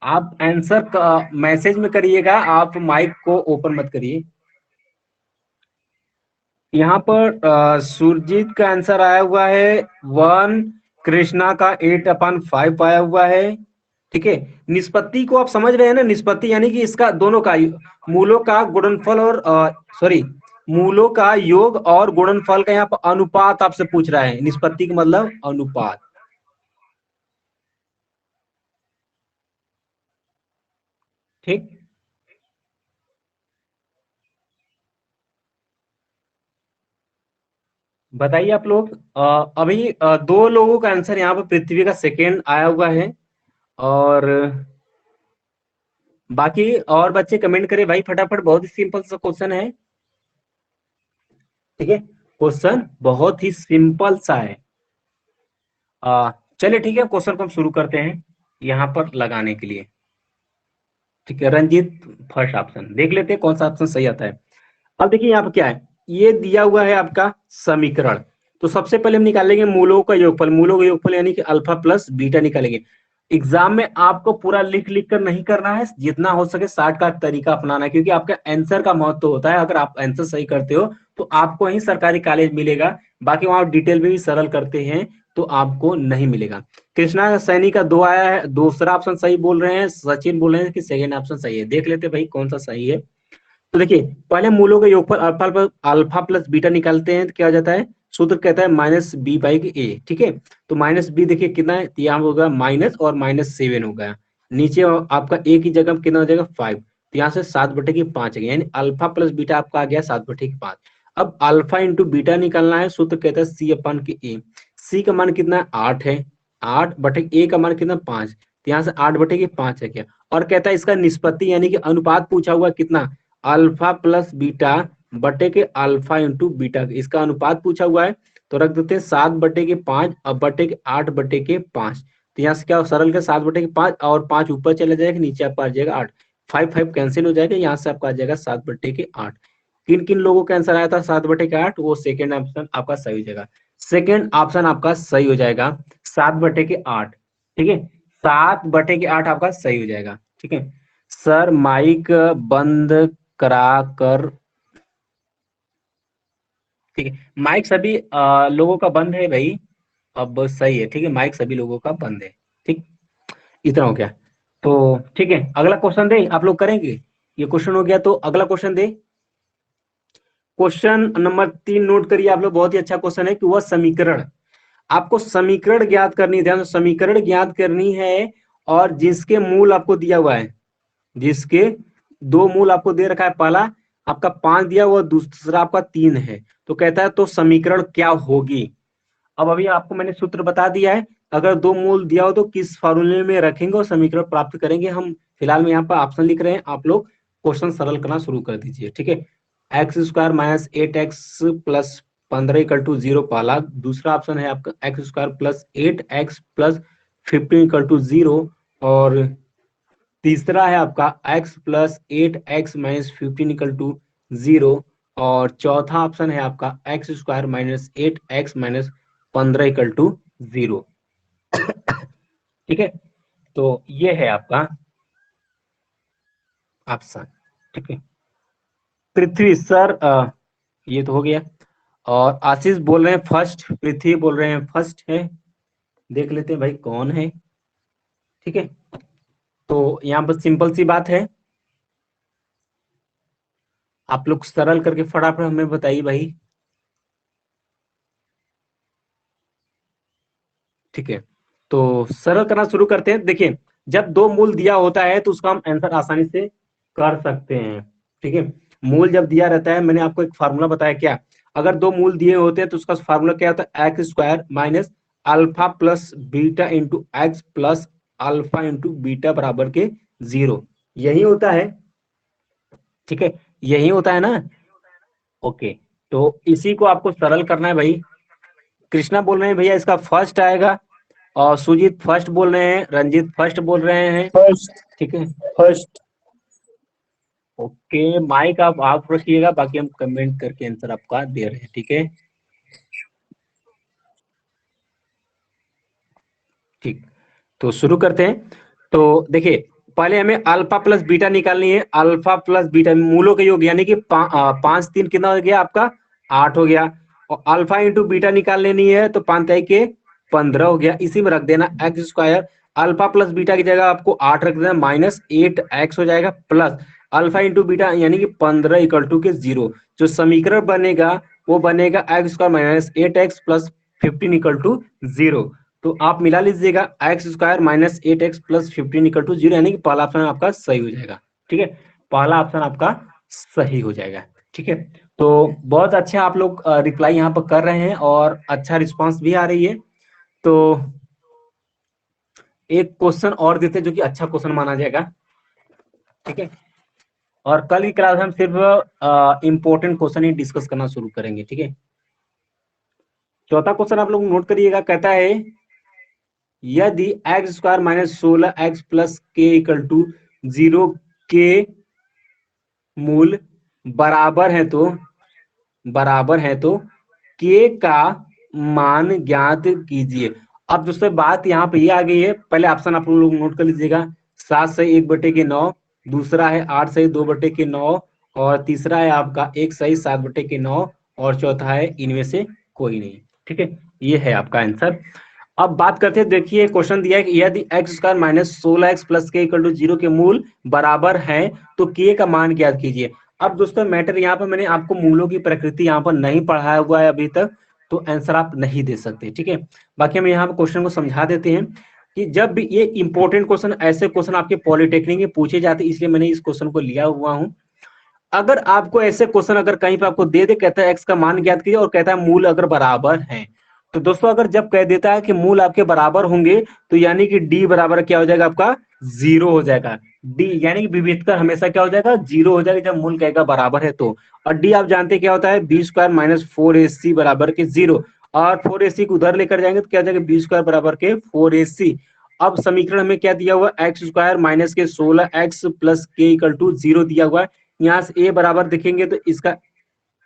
आप आंसर मैसेज में करिएगा, आप माइक को ओपन मत करिए। यहाँ पर सुरजीत का आंसर आया हुआ है 1, कृष्णा का 8/5 आया हुआ है, ठीक है। निष्पत्ति को आप समझ रहे हैं ना, निष्पत्ति यानी कि इसका दोनों का मूलों का गुणनफल और सॉरी मूलों का योग और गुणनफल का यहाँ पर अनुपात आपसे पूछ रहा है, निष्पत्ति का मतलब अनुपात, ठीक। बताइए आप लोग, अभी दो लोगों का आंसर यहाँ पर पृथ्वी का सेकेंड आया हुआ है, और बाकी और बच्चे कमेंट करें भाई फटाफट, बहुत ही सिंपल सा क्वेश्चन है, ठीक है, क्वेश्चन बहुत ही सिंपल सा है। चलिए ठीक है, क्वेश्चन को हम शुरू करते हैं यहाँ पर लगाने के लिए, ठीक है। रंजीत फर्स्ट ऑप्शन देख लेते हैं कौन सा ऑप्शन सही आता है। अब देखिए यहाँ पर क्या है, ये दिया हुआ है आपका समीकरण, तो सबसे पहले हम निकालेंगे मूलों का योगफल, मूलों का योगफल यानी कि अल्फा प्लस बीटा निकालेंगे। एग्जाम में आपको पूरा लिख लिख कर नहीं करना है, जितना हो सके शॉर्टकट तरीका अपनाना है, क्योंकि आपका आंसर का महत्व होता है। अगर आप आंसर सही करते हो तो आपको ही सरकारी कॉलेज मिलेगा, बाकी वहां डिटेल में भी सरल करते हैं तो आपको नहीं मिलेगा। कृष्णा सैनी का 2 आया है, दूसरा ऑप्शन सही बोल रहे हैं, सचिन बोल रहे हैं कि सेकेंड ऑप्शन सही है। देख लेते भाई कौन सा सही है। तो देखिए, पहले मूलों के योगफल अल्फा प्लस बीटा निकालते हैं तो क्या हो जाता है, सूत्र कहता है माइनस बी बाई ए। ठीक है, तो माइनस बी देखिए कितना है, तो यहाँ होगा माइनस और -7 होगा। नीचे आपका ए की जगह कितना हो जाएगा 5, तो यहाँ से 7/5 आ गया, यानी अल्फा प्लस बीटा आपका आ गया 7/5। अब अल्फा इंटू बीटा निकालना है, सूत्र कहता है सी अपन के ए। सी का मान कितना है 8 है, 8/ए का मान कितना 5, तो यहाँ से 8/5 है क्या। और कहता है इसका निष्पत्ति यानी कि अनुपात पूछा हुआ कितना, अल्फा प्लस बीटा बटे के अल्फा इंटू बीटा, इसका अनुपात पूछा हुआ है। तो रख देते हैं 7/5 अब बटे के 8/5। तो यहाँ से क्या सरल के 7/5 और 5 ऊपर चले जाएगा, नीचे आपका आ जाएगा 8। 5 5 कैंसिल हो जाएगा, यहाँ से आपका आ जाएगा 7/8। किन किन लोगों का आंसर आया था 7/8, वो सेकेंड ऑप्शन आपका सही हो जाएगा। सेकेंड ऑप्शन आपका सही हो जाएगा 7/8। ठीक है, 7/8 आपका सही हो जाएगा। ठीक है सर, माइक बंद करा कर। ठीक है, माइक सभी लोगों का बंद है भाई। अब सही है, ठीक है, माइक सभी लोगों का बंद है। ठीक, इतना हो गया। तो ठीक है, अगला क्वेश्चन दे, आप लोग करेंगे। ये क्वेश्चन हो गया, तो अगला क्वेश्चन दे। क्वेश्चन नंबर 3 नोट करिए आप लोग, बहुत ही अच्छा क्वेश्चन है कि वह समीकरण, आपको समीकरण ज्ञात करनी है, ध्यान से समीकरण ज्ञात करनी है, और जिसके मूल आपको दिया हुआ है, जिसके 2 मूल आपको दे रखा है, पहला आपका 5 दिया हुआ, दूसरा आपका 3 है। तो कहता है तो समीकरण क्या होगी। अब अभी आपको मैंने सूत्र बता दिया है, अगर 2 मूल दिया हो तो किस फॉर्मूले में रखेंगे और समीकरण प्राप्त करेंगे। हम फिलहाल में यहाँ पर ऑप्शन लिख रहे हैं, आप लोग क्वेश्चन सरल करना शुरू कर दीजिए। ठीक है, x² - 8x प्लस 15 = 0 पहला, दूसरा ऑप्शन है आपका x² प्लस 8x प्लस 15 = 0, और तीसरा है आपका x प्लस 8x माइनस 15 = 0, और चौथा ऑप्शन है आपका x² माइनस 8x माइनस 15 = 0। ठीक है, तो ये है आपका ऑप्शन। ठीक है, पृथ्वी सर, ये तो हो गया। और आशीष बोल रहे हैं फर्स्ट, पृथ्वी बोल रहे हैं फर्स्ट है। देख लेते हैं भाई कौन है। ठीक है, तो यहाँ पर सिंपल सी बात है, आप लोग सरल करके फटाफट हमें बताइए भाई। ठीक है, तो सरल करना शुरू करते हैं। देखिए, जब 2 मूल दिया होता है तो उसका हम आंसर आसानी से कर सकते हैं। ठीक है, मूल जब दिया रहता है, मैंने आपको एक फार्मूला बताया क्या, अगर 2 मूल दिए होते हैं तो उसका फार्मूला क्या होता है, x² minus alpha plus beta into X plus alpha into beta बराबर के 0, यही होता है। ठीक है, यही होता है ना। ओके, तो इसी को आपको सरल करना है भाई। कृष्णा बोल रहे हैं भैया इसका फर्स्ट आएगा, और सुजीत फर्स्ट बोल रहे हैं, रंजीत फर्स्ट बोल रहे हैं। फर्स्ट। ठीक है, फर्स्ट। ओके, माइक आप ऑफ रखिएगा, बाकी हम कमेंट करके आंसर आपका दे रहे हैं। ठीक है, ठीक, तो शुरू करते हैं। तो देखिए, पहले हमें अल्फा प्लस बीटा निकालनी है। अल्फा प्लस बीटा मूलों के योग, यानी कि 5 3 कितना हो गया आपका 8 हो गया, और अल्फा इंटू बीटा निकाल लेनी है, तो 5 3 के 15 हो गया। इसी में रख देना x², अल्फा प्लस बीटा की जगह आपको 8 रख देना, -8x हो जाएगा, प्लस अल्फा इंटू बीटा यानी कि 15 = 0। जो समीकरण बनेगा वो बनेगा x² माइनस 8x प्लस 15 = 0। तो आप मिला लीजिएगा x² माइनस 8x प्लस 15 = 0, यानी कि पहला ऑप्शन आपका सही हो जाएगा। ठीक है, पहला ऑप्शन आपका सही हो जाएगा। ठीक है, तो बहुत अच्छा आप लोग रिप्लाई यहाँ पर कर रहे हैं, और अच्छा रिस्पांस भी आ रही है। तो एक क्वेश्चन और देते हैं जो कि अच्छा क्वेश्चन माना जाएगा। ठीक है, और कल की क्लास में हम सिर्फ इंपॉर्टेंट क्वेश्चन ही डिस्कस करना शुरू करेंगे। ठीक है, चौथा क्वेश्चन आप लोग नोट करिएगा, कहता है यदि x² माइनस 16x प्लस के = 0 के मूल बराबर है तो k का मान ज्ञात कीजिए। अब दोस्तों बात यहाँ पे ये आ गई है, पहले ऑप्शन आप लोग नोट कर लीजिएगा। 7 सही 1/9, दूसरा है 8 सही 2/9, और तीसरा है आपका 1 सही 7/9, और चौथा है इनमें से कोई नहीं। ठीक है, ये है आपका आंसर। अब बात करते हैं, देखिए क्वेश्चन दिया है कि यदि x square minus 16x plus के इक्वल टू 0 के मूल बराबर है तो के का मान ज्ञात कीजिए। अब दोस्तों मैटर यहाँ पर मैंने आपको मूलों की प्रकृति यहाँ पर नहीं पढ़ाया हुआ है अभी तक, तो आंसर आप नहीं दे सकते। ठीक है, बाकी हम यहाँ पर क्वेश्चन को समझा देते हैं कि जब भी ये इंपॉर्टेंट क्वेश्चन, ऐसे क्वेश्चन आपके पॉलिटेक्निक में पूछे जाते हैं, इसलिए मैंने इस क्वेश्चन को लिया हुआ हूँ। अगर आपको ऐसे क्वेश्चन अगर कहीं पे आपको दे दे, कहता है एक्स का मान ज्ञात कीजिए और कहता है मूल अगर बराबर है, तो दोस्तों अगर जब कह देता है कि मूल आपके बराबर होंगे, तो यानी कि डी बराबर क्या हो जाएगा आपका 0 हो जाएगा। डी यानी कि विविधकर हमेशा क्या हो जाएगा 0 हो जाएगा जब मूल कहेगा बराबर है तो। और डी आप जानते हैं क्या होता है, बी स्क्वायर माइनस 4ac बराबर के 0। और 4ac को उधर लेकर जाएंगे तो क्या हो जाएगा बी स्क्वायर बराबर के 4ac। अब समीकरण में क्या दिया हुआ, एक्स स्क्वायर माइनस के 16x प्लस के इक्वल टू 0 दिया हुआ है। यहाँ से ए बराबर देखेंगे तो इसका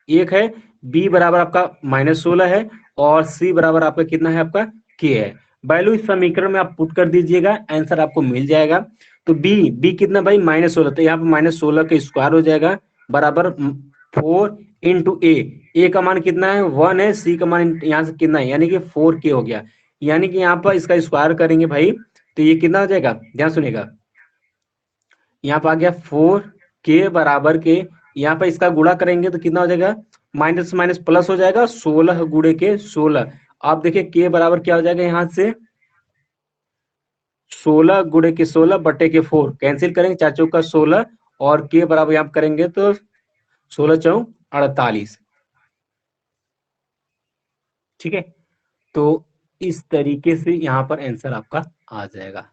1 है, बी बराबर आपका -16 है, और सी बराबर आपका कितना है आपका के है। वैल्यू इस समीकरण में आप पुट कर दीजिएगा, आंसर आपको मिल जाएगा। तो बी कितना भाई -16, तो यहाँ पे -16 का स्क्वायर हो जाएगा बराबर 4 इंटू ए का मान कितना है 1 है, सी का मान यहाँ से कितना है यानी कि 4k हो गया। यानी कि यहाँ पर इसका स्क्वायर करेंगे भाई तो ये कितना हो जाएगा, ध्यान सुनिएगा। यहाँ पर आ गया 4k बराबर के, यहाँ पर इसका गुणा करेंगे तो कितना हो जाएगा, माइनस माइनस प्लस हो जाएगा 16 गुणे के 16। आप देखिए के बराबर क्या हो जाएगा, यहाँ से 16 गुणे के 16 बटे के 4 कैंसिल करेंगे, 4 चौका 16, और के बराबर यहाँ करेंगे तो 16 चौक 48। ठीक है, तो इस तरीके से यहाँ पर आंसर आपका आ जाएगा।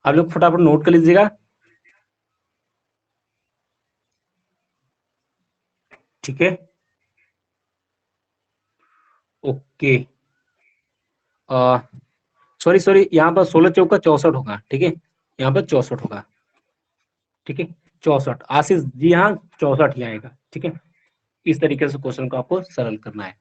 आप लोग फटाफट नोट कर लीजिएगा। ठीक है, ओके। सॉरी सॉरी, यहाँ पर 16 चौका 64 होगा। ठीक है, यहाँ पर 64 होगा। ठीक है, 64 आशीष जी, हाँ 64 ही आएगा। ठीक है, इस तरीके से क्वेश्चन को आपको सरल करना है।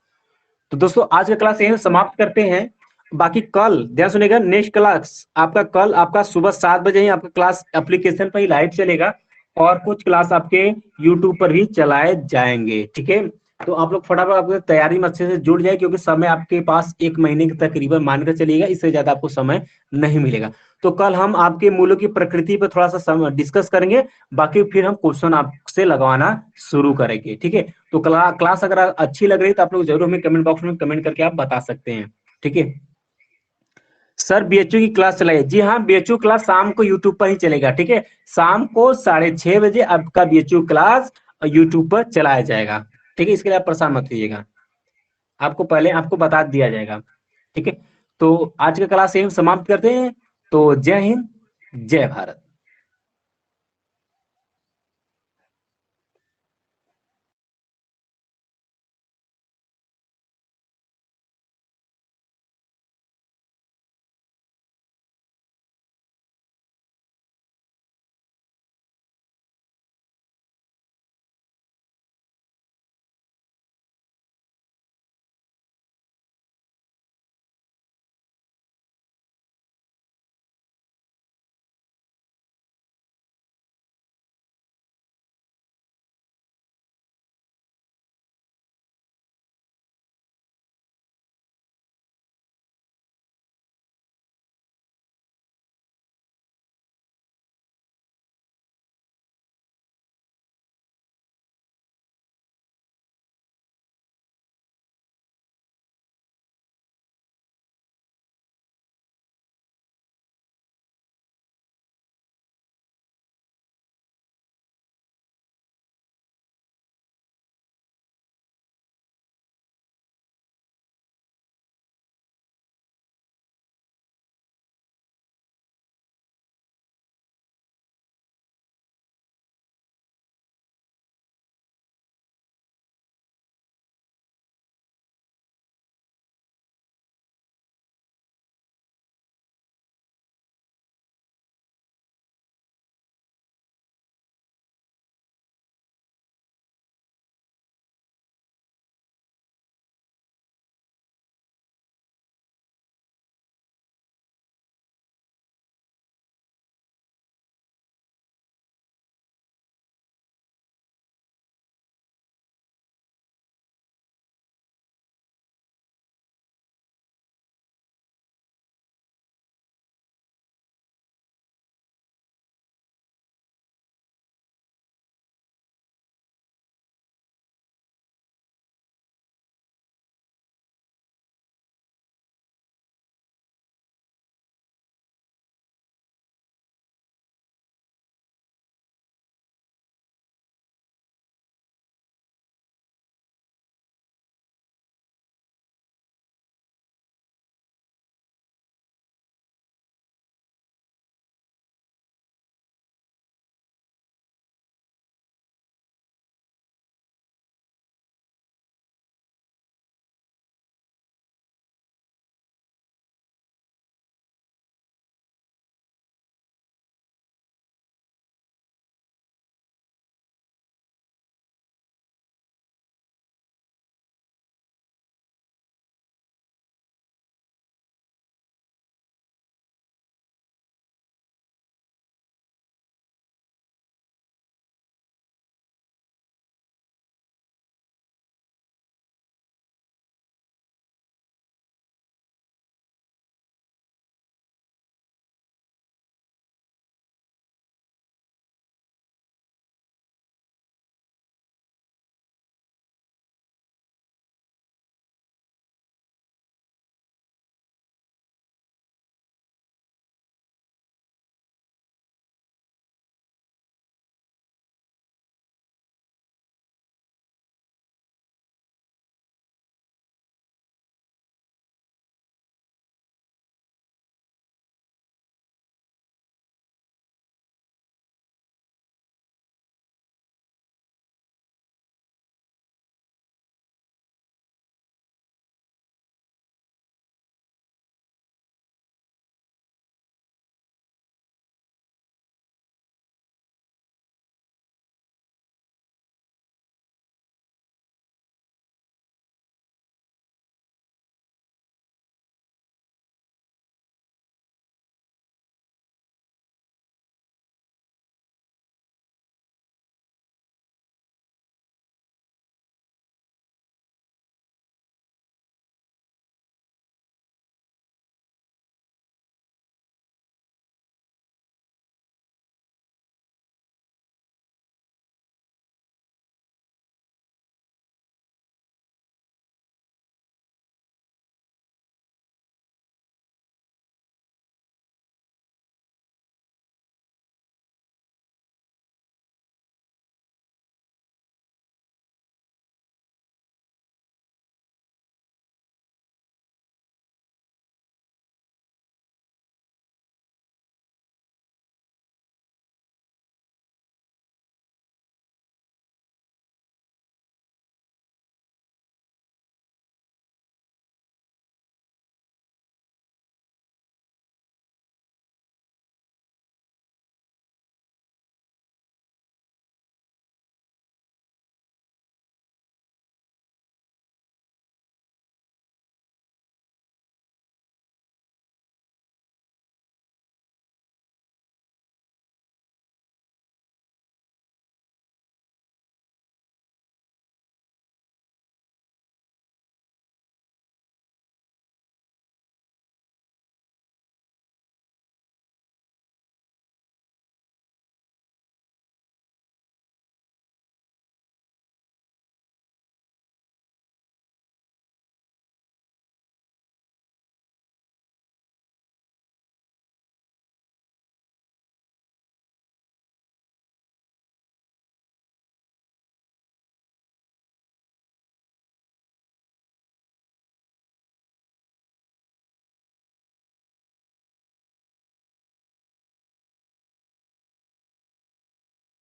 तो दोस्तों आज का क्लास यही समाप्त करते हैं। बाकी कल ध्यान सुनेगा, नेक्स्ट क्लास आपका कल आपका सुबह 7 बजे ही आपका क्लास एप्लीकेशन पर ही लाइव चलेगा, और कुछ क्लास आपके यूट्यूब पर भी चलाए जाएंगे। ठीक है, तो आप लोग फटाफट आपकी तैयारी में अच्छे से जुड़ जाए, क्योंकि समय आपके पास 1 महीने के तकरीबन मानकर चलिएगा, इससे ज्यादा आपको समय नहीं मिलेगा। तो कल हम आपके मूलों की प्रकृति पर थोड़ा सा डिस्कस करेंगे, बाकी फिर हम क्वेश्चन आपसे लगवाना शुरू करेंगे। ठीक है, तो क्लास अगर अच्छी लग रही है तो आप लोग जरूर हमें कमेंट बॉक्स में कमेंट करके आप बता सकते हैं। ठीक है, सर बीएचयू की क्लास चलाइए, जी हाँ बीएचयू क्लास शाम को यूट्यूब पर ही चलेगा। ठीक है, शाम को 6:30 बजे आपका बीएचयू क्लास यूट्यूब पर चलाया जाएगा। ठीक है, इसके लिए आप परेशान मत कीजिएगा, आपको पहले आपको बता दिया जाएगा। ठीक है, तो आज का क्लास यही समाप्त करते हैं। तो जय हिंद, जय भारत।